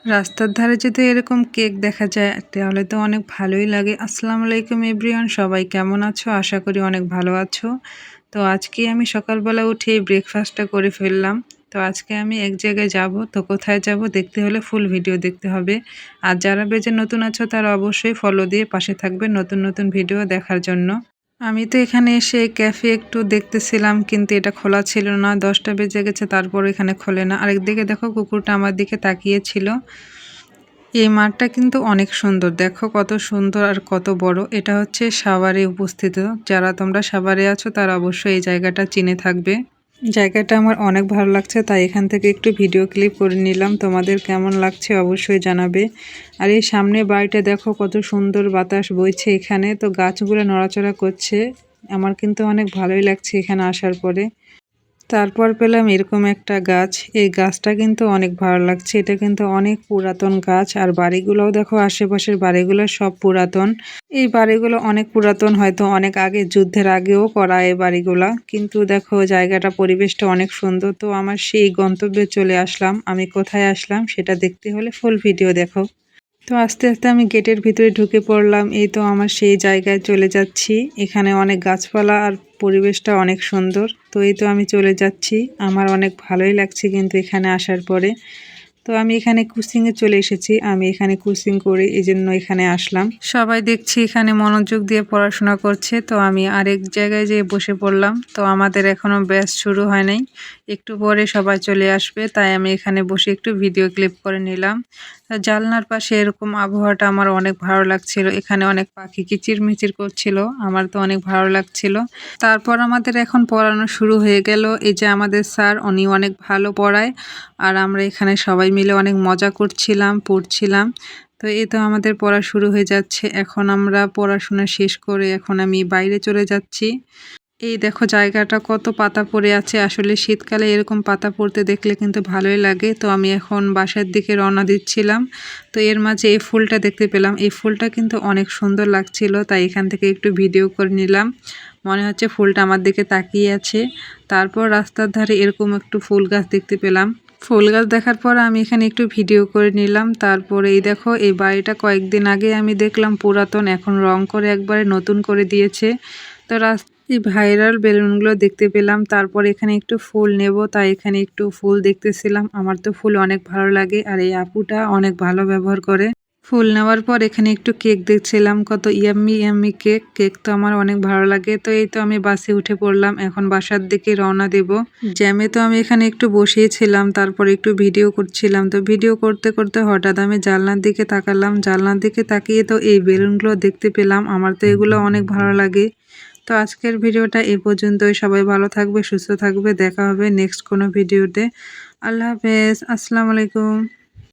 রাস্তার ধারে যদি এরকম কেক দেখা যায় তাহলে তো অনেক ভালোই লাগে। আসসালামু আলাইকুম এভরিওয়ান, সবাই কেমন আছো? আশা করি অনেক ভালো আছো। তো আজকে আমি সকালবেলা উঠে ব্রেকফাস্টটা করে ফেললাম। তো আজকে আমি এক জায়গায় যাব, তো কোথায় যাব দেখতে হলে ফুল ভিডিও দেখতে হবে। আর যারা পেজে নতুন আছো তারা অবশ্যই ফলো দিয়ে পাশে থাকবে নতুন নতুন ভিডিও দেখার জন্য। আমি তো এখানে এসে ক্যাফে একটু দেখতেছিলাম, কিন্তু এটা খোলা ছিল না। 10টা বেজে গেছে, তারপর এখানে খোলে না। আরেকদিকে দেখো কুকুরটা আমার দিকে তাকিয়েছিল। এই মাঠটা কিন্তু অনেক সুন্দর, দেখো কত সুন্দর আর কত বড়। এটা হচ্ছে সাভারে উপস্থিত। যারা তোমরা সাভারে আছো তারা অবশ্যই এই জায়গাটা চিনে থাকবে। জায়গাটা আমার অনেক ভালো লাগছে, তাই এখান থেকে একটু ভিডিও ক্লিপ করে নিলাম। তোমাদের কেমন লাগছে অবশ্যই জানাবে। আর এই সামনে বাড়িটা দেখো কত সুন্দর বাতাস বইছে এখানে, তো গাছগুলো নড়াচড়া করছে। আমার কিন্তু অনেক ভালোই লাগছে এখানে আসার পরে। তারপর পেলাম এরকম একটা গাছ। এই গাছটা কিন্তু অনেক ভালো লাগছে। এটা কিন্তু অনেক পুরাতন গাছ। আর বাড়িগুলোও দেখো, আশেপাশের বাড়িগুলো সব পুরাতন। এই বাড়িগুলো অনেক পুরাতন, হয়তো অনেক আগে, যুদ্ধের আগেও করা এই বাড়িগুলা। কিন্তু দেখো জায়গাটা, পরিবেশটা অনেক সুন্দর। তো আমার সেই গন্তব্যে চলে আসলাম। আমি কোথায় আসলাম সেটা দেখতে হলে ফুল ভিডিও দেখো। তো আস্তে আস্তে আমি গেটের ভিতরে ঢুকে পড়লাম। এই তো আমার সেই জায়গায় চলে যাচ্ছি। এখানে অনেক গাছপালা আর পরিবেশটা অনেক সুন্দর। তো এই তো আমি চলে যাচ্ছি। আমার অনেক ভালোই লাগছে কিন্তু এখানে আসার পরে। তো আমি এখানে কোচিংয়ে চলে এসেছি। আমি এখানে কোচিং করি, এই জন্য এখানে আসলাম। সবাই দেখছি এখানে মনোযোগ দিয়ে পড়াশোনা করছে। তো আমি আরেক জায়গায় যেয়ে বসে পড়লাম। তো আমাদের এখনো ব্যাচ শুরু হয় নাই, একটু পরে সবাই চলে আসবে। তাই আমি এখানে বসে একটু ভিডিও ক্লিপ করে নিলাম। জানলার পাশে এরকম আবহাওয়াটা আমার অনেক ভালো লাগছিল। এখানে অনেক পাখি কিচিরমিচির করছিল, আমার তো অনেক ভালো লাগছিল। তারপর আমাদের এখন পড়ানো শুরু হয়ে গেল। এই যে আমাদের স্যার, উনি অনেক ভালো পড়ায়। আর আমরা এখানে সবাই মিলে অনেক মজা করছিলাম, পড়ছিলাম। তো এই তো আমাদের পড়া শুরু হয়ে যাচ্ছে। এখন আমরা পড়াশোনা শেষ করে এখন আমি বাইরে চলে যাচ্ছি। এই দেখো জায়গাটা কত পাতা পড়ে আছে। আসলে শীতকালে এরকম পাতা পড়তে দেখলে কিন্তু ভালোই লাগে। তো আমি এখন বাসার দিকে রওনা দিচ্ছিলাম। তো এর মাঝে এই ফুলটা দেখতে পেলাম। এই ফুলটা কিন্তু অনেক সুন্দর লাগছিল, তাই এখান থেকে একটু ভিডিও করে নিলাম। মনে হচ্ছে ফুলটা আমার দিকে তাকিয়ে আছে। তারপর রাস্তার ধারে এরকম একটু ফুল গাছ দেখতে পেলাম। ফুল গাছ দেখার পর আমি এখানে একটু ভিডিও করে নিলাম। তারপরে এই দেখো, এই বাড়িটা কয়েকদিন আগে আমি দেখলাম পুরাতন, এখন রং করে একবারে নতুন করে দিয়েছে। তো এই ভাইরাল বেলুনগুলো দেখতে পেলাম। তারপর এখানে একটু ফুল নেব, তাই এখানে একটু ফুল দেখতেছিলাম। আমার তো ফুল অনেক ভালো লাগে, আর এই আপুটা অনেক ভালো ব্যবহার করে। ফুল নেওয়ার পর এখানে একটু কেক দেখছিলাম, কত ইয়াম্মি ইয়াম্মি কেক। কেক তো আমার অনেক ভালো লাগে। তো এই তো আমি বাসে উঠে পড়লাম, এখন বাসার দিকে রওনা দেব। জ্যামে তো আমি এখানে একটু বসেছিলাম, তারপর একটু ভিডিও করছিলাম। তো ভিডিও করতে করতে হঠাৎ আমি জানলার দিকে তাকালাম। জানলার দিকে তাকিয়ে তো এই বেলুনগুলো দেখতে পেলাম। আমার তো এগুলো অনেক ভালো লাগে। তো আজকের ভিডিওটা এই পর্যন্তই। সবাই ভালো থাকবে, সুস্থ থাকবে। দেখা হবে নেক্সট কোনো ভিডিওতে। আল্লাহ হাফেজ, আসসালামু আলাইকুম।